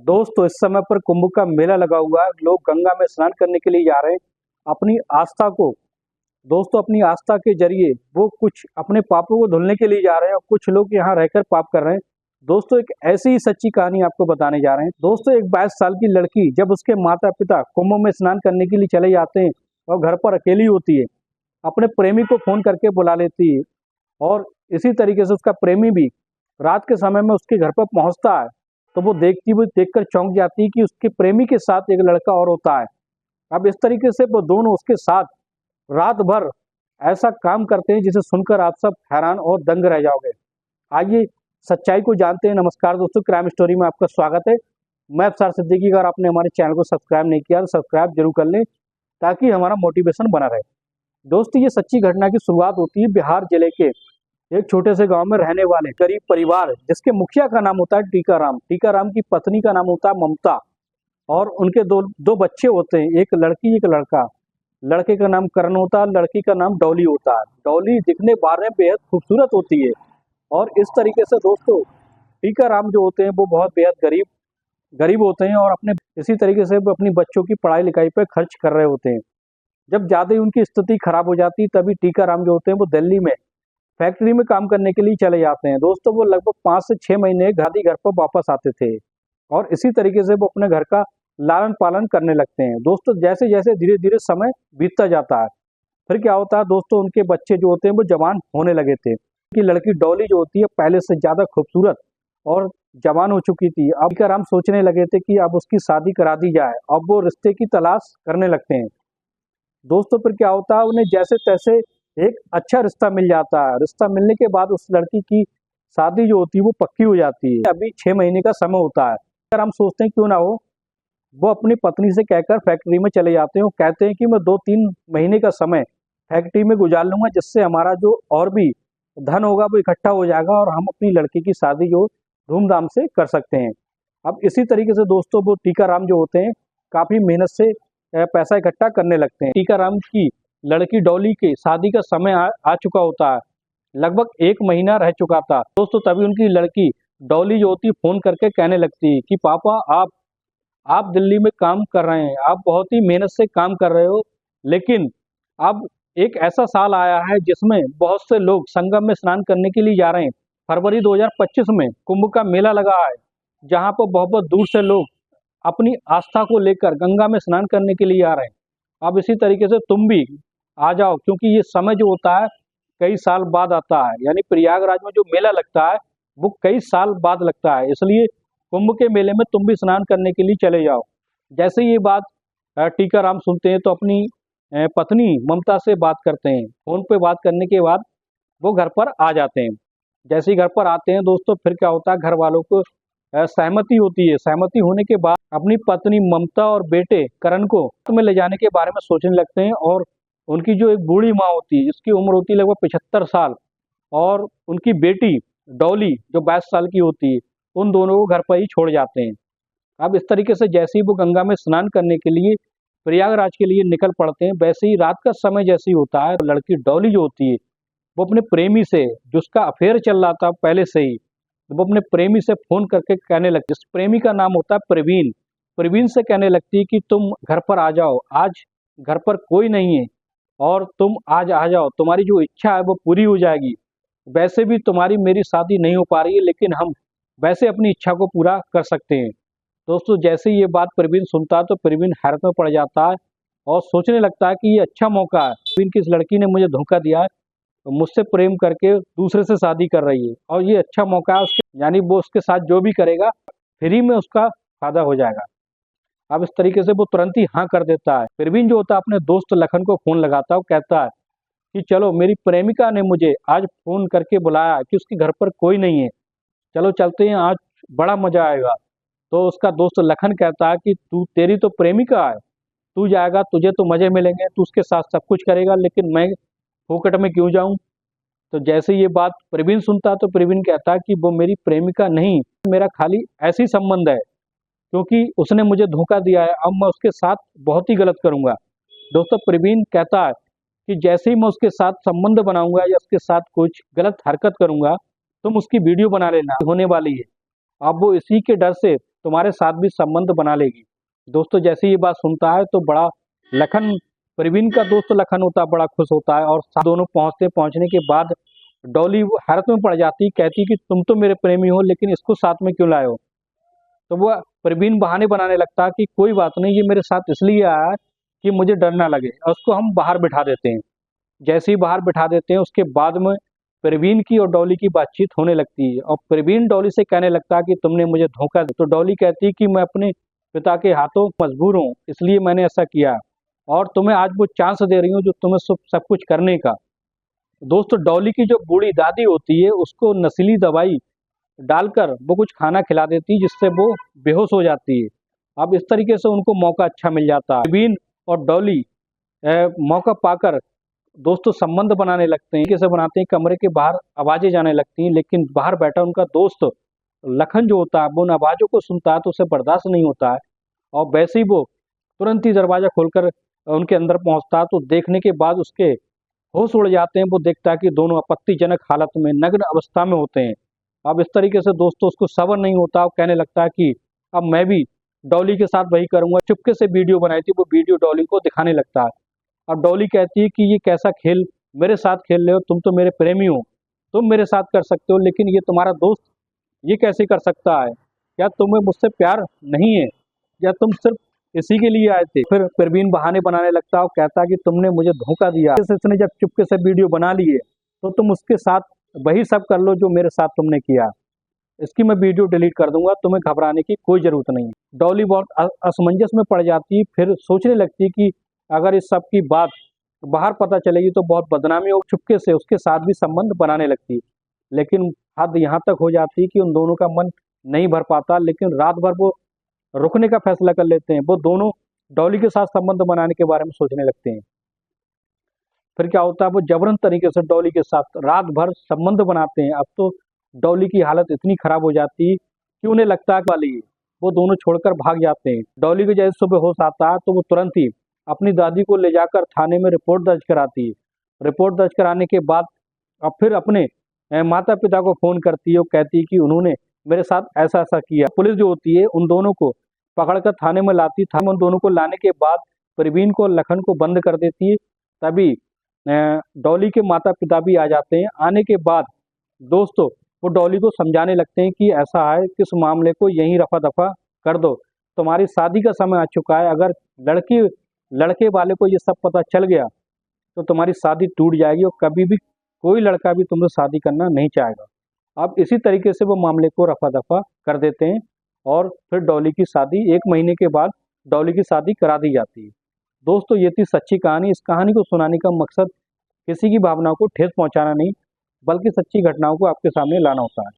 दोस्तों इस समय पर कुंभ का मेला लगा हुआ है। लोग गंगा में स्नान करने के लिए जा रहे हैं। अपनी आस्था को अपनी आस्था के जरिए वो कुछ अपने पापों को धुलने के लिए जा रहे हैं और कुछ लोग यहाँ रहकर पाप कर रहे हैं। दोस्तों एक ऐसी ही सच्ची कहानी आपको बताने जा रहे हैं। दोस्तों एक 22 साल की लड़की जब उसके माता पिता कुंभ में स्नान करने के लिए चले जाते हैं और घर पर अकेली होती है, अपने प्रेमी को फोन करके बुला लेती है और इसी तरीके से उसका प्रेमी भी रात के समय में उसके घर पर पहुंचता है। तो वो देखती हुई देखकर चौंक जाती है कि उसके प्रेमी के साथ एक लड़का और होता है। अब इस तरीके से वो दोनों उसके साथ रात भर ऐसा काम करते हैं जिसे सुनकर आप सब हैरान और दंग रह जाओगे। आइए सच्चाई को जानते हैं। नमस्कार दोस्तों, क्राइम स्टोरी में आपका स्वागत है। मैं अफसार सिद्दीकी। अगर आपने हमारे चैनल को सब्सक्राइब नहीं किया तो सब्सक्राइब जरूर कर लें ताकि हमारा मोटिवेशन बना रहे। दोस्तों ये सच्ची घटना की शुरुआत होती है बिहार जिले के एक छोटे से गांव में रहने वाले गरीब परिवार जिसके मुखिया का नाम होता है टीकाराम। टीकाराम की पत्नी का नाम होता है ममता और उनके दो बच्चे होते हैं, एक लड़की एक लड़का। लड़के का नाम करण होता है, लड़की का नाम डॉली होता है। डॉली दिखने बाहर में बेहद खूबसूरत होती है और इस तरीके से दोस्तों टीकाराम जो होते हैं वो बहुत बेहद गरीब होते हैं और अपने इसी तरीके से वो अपनी बच्चों की पढ़ाई लिखाई पर खर्च कर रहे होते हैं। जब ज्यादा ही उनकी स्थिति खराब हो जाती है तभी टीकाराम जो होते हैं वो दिल्ली में फैक्ट्री में काम करने के लिए चले जाते हैं। दोस्तों वो लगभग 5 से 6 महीने गादी घर पर वापस आते थे और इसी तरीके से वो अपने घर का लालन पालन करने लगते हैं। दोस्तों जैसे जैसे धीरे धीरे समय बीतता जाता है फिर क्या होता है दोस्तों, उनके बच्चे जो होते हैं वो जवान होने लगे थे। उनकी लड़की डॉली जो होती है पहले से ज्यादा खूबसूरत और जवान हो चुकी थी। अब टीकाराम सोचने लगे थे कि अब उसकी शादी करा दी जाए। अब वो रिश्ते की तलाश करने लगते हैं। दोस्तों फिर क्या होता है, उन्हें जैसे तैसे एक अच्छा रिश्ता मिल जाता है। रिश्ता मिलने के बाद उस लड़की की शादी जो होती है वो पक्की हो जाती है। अभी 6 महीने का समय होता है। अगर हम सोचते हैं क्यों ना हो, वो अपनी पत्नी से कहकर फैक्ट्री में चले जाते हैं और कहते हैं कि मैं 2-3 महीने का समय फैक्ट्री में गुजार लूंगा जिससे हमारा जो और भी धन होगा वो इकट्ठा हो जाएगा और हम अपनी लड़की की शादी जो धूमधाम से कर सकते हैं। अब इसी तरीके से दोस्तों वो टीकाराम जो होते हैं काफी मेहनत से पैसा इकट्ठा करने लगते हैं। टीकाराम की लड़की डॉली के शादी का समय आ चुका होता है। लगभग 1 महीना रह चुका था दोस्तों। तभी उनकी लड़की डॉली जो होती फोन करके कहने लगती है कि पापा आप दिल्ली में काम कर रहे हैं, आप बहुत ही मेहनत से काम कर रहे हो, लेकिन अब एक ऐसा साल आया है जिसमें बहुत से लोग संगम में स्नान करने के लिए जा रहे हैं। फरवरी 2025 में कुंभ का मेला लगा है जहाँ पर बहुत बहुत दूर से लोग अपनी आस्था को लेकर गंगा में स्नान करने के लिए आ रहे हैं। अब इसी तरीके से तुम भी आ जाओ क्योंकि ये समय जो होता है कई साल बाद आता है। यानी प्रयागराज में जो मेला लगता है वो कई साल बाद लगता है, इसलिए कुंभ के मेले में तुम भी स्नान करने के लिए चले जाओ। जैसे ये बात टीकाराम सुनते हैं तो अपनी पत्नी ममता से बात करते हैं। फोन पे बात करने के बाद वो घर पर आ जाते हैं। जैसे ही घर पर आते हैं दोस्तों फिर क्या होता है, घर वालों को सहमति होती है। सहमति होने के बाद अपनी पत्नी ममता और बेटे करण को में ले जाने के बारे में सोचने लगते हैं और उनकी जो एक बूढ़ी माँ होती है जिसकी उम्र होती है लगभग 75 साल और उनकी बेटी डॉली जो 22 साल की होती है, उन दोनों को घर पर ही छोड़ जाते हैं। अब इस तरीके से जैसे ही वो गंगा में स्नान करने के लिए प्रयागराज के लिए निकल पड़ते हैं, वैसे ही रात का समय जैसे ही होता है लड़की डॉली जो होती है वो अपने प्रेमी से, जिसका अफेयर चल रहा था पहले से ही, वो अपने प्रेमी से फोन करके कहने लगती है। प्रेमी का नाम होता है प्रवीण। प्रवीण से कहने लगती है कि तुम घर पर आ जाओ, आज घर पर कोई नहीं है और तुम आज आ जाओ, तुम्हारी जो इच्छा है वो पूरी हो जाएगी। वैसे भी तुम्हारी मेरी शादी नहीं हो पा रही है लेकिन हम वैसे अपनी इच्छा को पूरा कर सकते हैं। दोस्तों जैसे ही ये बात प्रवीण सुनता है तो प्रवीण हैरत में पड़ जाता है और सोचने लगता है कि ये अच्छा मौका है। प्रवीण की इस लड़की ने मुझे धोखा दिया है, मुझसे प्रेम करके दूसरे से शादी कर रही है और ये अच्छा मौका है उसके, यानी वो उसके साथ जो भी करेगा फ्री में उसका फायदा हो जाएगा। अब इस तरीके से वो तुरंत ही हाँ कर देता है। प्रवीण जो होता है अपने दोस्त लखन को फोन लगाता है और कहता है कि चलो मेरी प्रेमिका ने मुझे आज फोन करके बुलाया कि उसके घर पर कोई नहीं है, चलो चलते हैं, आज बड़ा मजा आएगा। तो उसका दोस्त लखन कहता है कि तेरी तो प्रेमिका है, तू जाएगा तुझे तो मजे मिलेंगे, तू उसके साथ सब कुछ करेगा, लेकिन मैं फोकट में क्यों जाऊं। तो जैसे ये बात प्रवीण सुनता तो प्रवीण कहता है कि वो मेरी प्रेमिका नहीं, मेरा खाली ऐसी संबंध है क्योंकि उसने मुझे धोखा दिया है, अब मैं उसके साथ बहुत ही गलत करूंगा। दोस्तों प्रवीण कहता है कि जैसे ही मैं उसके साथ संबंध बनाऊंगा या उसके साथ कुछ गलत हरकत करूंगा तुम उसकी वीडियो बना लेना, होने वाली है। अब वो इसी के डर से तुम्हारे साथ भी संबंध बना लेगी। दोस्तों जैसे ये बात सुनता है तो बड़ा लखन, प्रवीण का दोस्त लखन होता है, बड़ा खुश होता है। और दोनों पहुंचने के बाद डॉली वो हैरत में पड़ जाती, कहती कि तुम तो मेरे प्रेमी हो, लेकिन इसको साथ में क्यों लाए हो। तो वह प्रवीण बहाने बनाने लगता कि कोई बात नहीं, ये मेरे साथ इसलिए आया है कि मुझे डर ना लगे, और उसको हम बाहर बिठा देते हैं। जैसे ही बाहर बिठा देते हैं उसके बाद में प्रवीण की और डॉली की बातचीत होने लगती है, और प्रवीण डॉली से कहने लगता है कि तुमने मुझे धोखा दिया। तो डॉली कहती है कि मैं अपने पिता के हाथों मजबूर हूँ, इसलिए मैंने ऐसा किया, और तुम्हें आज वो चांस दे रही हूँ जो तुम्हें सब कुछ करने का। दोस्तों डॉली की जो बूढ़ी दादी होती है उसको नशीली दवाई डालकर वो कुछ खाना खिला देती है, जिससे वो बेहोश हो जाती है। अब इस तरीके से उनको मौका अच्छा मिल जाता है। प्रवीण और डॉली मौका पाकर दोस्तों संबंध बनाने लगते हैं। कैसे बनाते हैं, कमरे के बाहर आवाजें जाने लगती हैं, लेकिन बाहर बैठा उनका दोस्त लखन जो होता है वो उन आवाजों को सुनता है तो उसे बर्दाश्त नहीं होता है, और वैसे ही वो तुरंत ही दरवाजा खोलकर उनके अंदर पहुंचता है। तो देखने के बाद उसके होश उड़ जाते हैं। वो देखता है कि दोनों आपत्तिजनक हालत में नग्न अवस्था में होते हैं। अब इस तरीके से दोस्तों उसको सब्र नहीं होता, और कहने लगता है कि अब मैं भी डॉली के साथ वही करूंगा। चुपके से वीडियो बनाई थी, वो वीडियो डॉली को दिखाने लगता है। अब डॉली कहती है कि ये कैसा खेल मेरे साथ खेल रहे हो, तुम तो मेरे प्रेमी हो, तुम मेरे साथ कर सकते हो, लेकिन ये तुम्हारा दोस्त ये कैसे कर सकता है। क्या तुम्हें मुझसे प्यार नहीं है, या तुम सिर्फ इसी के लिए आए थे। फिर प्रवीण बहाने बनाने लगता है और कहता है कि तुमने मुझे धोखा दिया। इसने जब चुपके से वीडियो बना लिए तो तुम उसके साथ वही सब कर लो जो मेरे साथ तुमने किया। इसकी मैं वीडियो डिलीट कर दूंगा, तुम्हें घबराने की कोई जरूरत नहीं। डॉली बहुत असमंजस में पड़ जाती है, फिर सोचने लगती है कि अगर इस सब की बात बाहर पता चलेगी तो बहुत बदनामी हो। चुपके से उसके साथ भी संबंध बनाने लगती है, लेकिन हद यहाँ तक हो जाती है कि उन दोनों का मन नहीं भर पाता। लेकिन रात भर वो रुकने का फैसला कर लेते हैं। वो दोनों डॉली के साथ संबंध बनाने के बारे में सोचने लगते हैं। फिर क्या होता है, वो जबरन तरीके से डॉली के साथ रात भर संबंध बनाते हैं। अब तो डॉली की हालत इतनी खराब हो जाती है कि उन्हें लगता है वाली वो दोनों छोड़कर भाग जाते हैं। डॉली को जैसे सुबह होश आता है तो वो तुरंत ही अपनी दादी को ले जाकर थाने में रिपोर्ट दर्ज कराती है। रिपोर्ट दर्ज कराने के बाद अब फिर अपने माता पिता को फोन करती है और कहती है कि उन्होंने मेरे साथ ऐसा ऐसा किया। पुलिस जो होती है उन दोनों को पकड़कर थाने में लाती। थाने में उन दोनों को लाने के बाद प्रवीण को और लखन को बंद कर देती है। तभी डॉली के माता पिता भी आ जाते हैं। आने के बाद दोस्तों वो डॉली को समझाने लगते हैं कि ऐसा है कि इस मामले को यहीं रफा दफा कर दो, तुम्हारी शादी का समय आ चुका है। अगर लड़के वाले को ये सब पता चल गया तो तुम्हारी शादी टूट जाएगी, और कभी भी कोई लड़का भी तुमसे शादी करना नहीं चाहेगा। अब इसी तरीके से वो मामले को रफा दफा कर देते हैं, और फिर डॉली की शादी 1 महीने के बाद डॉली की शादी करा दी जाती है। दोस्तों ये थी सच्ची कहानी। इस कहानी को सुनाने का मकसद किसी की भावनाओं को ठेस पहुंचाना नहीं, बल्कि सच्ची घटनाओं को आपके सामने लाना होता है।